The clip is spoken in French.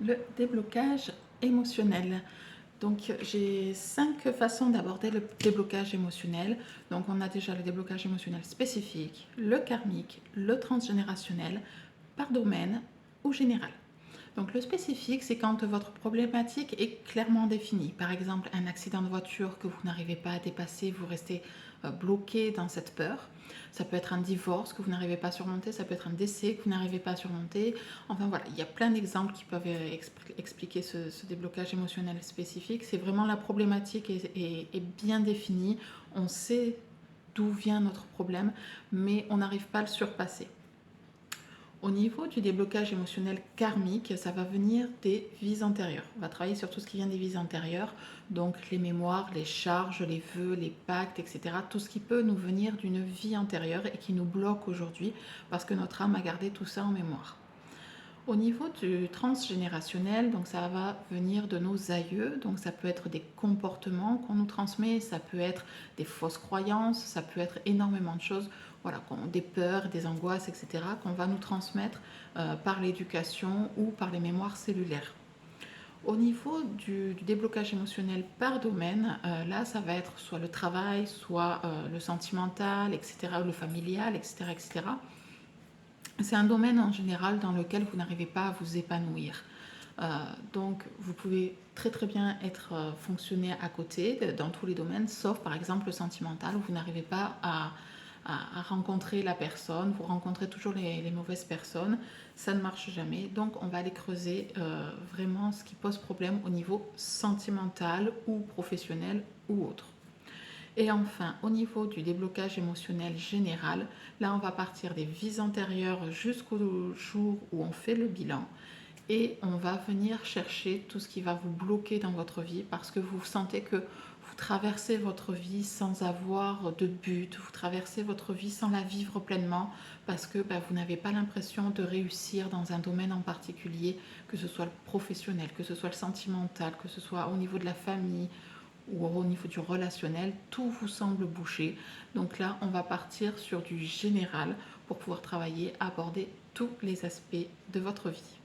Le déblocage émotionnel. Donc, j'ai 5 façons d'aborder le déblocage émotionnel. Donc, on a déjà le déblocage émotionnel spécifique, le karmique, le transgénérationnel, par domaine ou général. Donc, le spécifique, c'est quand votre problématique est clairement définie. Par exemple, un accident de voiture que vous n'arrivez pas à dépasser, vous restez bloqué dans cette peur. Ça peut être un divorce que vous n'arrivez pas à surmonter, ça peut être un décès que vous n'arrivez pas à surmonter. Enfin voilà, il y a plein d'exemples qui peuvent expliquer ce déblocage émotionnel spécifique. C'est vraiment la problématique est bien définie. On sait d'où vient notre problème, mais on n'arrive pas à le surpasser. Au niveau du déblocage émotionnel karmique, ça va venir des vies antérieures. On va travailler sur tout ce qui vient des vies antérieures, donc les mémoires, les charges, les vœux, les pactes, etc. Tout ce qui peut nous venir d'une vie antérieure et qui nous bloque aujourd'hui parce que notre âme a gardé tout ça en mémoire. Au niveau du transgénérationnel, donc ça va venir de nos aïeux, donc ça peut être des comportements qu'on nous transmet, ça peut être des fausses croyances, ça peut être énormément de choses, voilà, des peurs, des angoisses, etc., qu'on va nous transmettre par l'éducation ou par les mémoires cellulaires. Au niveau du déblocage émotionnel par domaine, là ça va être soit le travail, soit le sentimental, etc., le familial, etc., etc. C'est un domaine en général dans lequel vous n'arrivez pas à vous épanouir. Donc vous pouvez très très bien fonctionner à côté dans tous les domaines, sauf par exemple le sentimental où vous n'arrivez pas à rencontrer la personne, vous rencontrez toujours les mauvaises personnes, ça ne marche jamais. Donc on va aller creuser vraiment ce qui pose problème au niveau sentimental ou professionnel ou autre. Et enfin, au niveau du déblocage émotionnel général, là on va partir des vies antérieures jusqu'au jour où on fait le bilan et on va venir chercher tout ce qui va vous bloquer dans votre vie parce que vous sentez que vous traversez votre vie sans avoir de but, vous traversez votre vie sans la vivre pleinement parce que vous n'avez pas l'impression de réussir dans un domaine en particulier, que ce soit le professionnel, que ce soit le sentimental, que ce soit au niveau de la famille ou au niveau du relationnel, tout vous semble bouché. Donc là, on va partir sur du général pour pouvoir travailler, aborder tous les aspects de votre vie.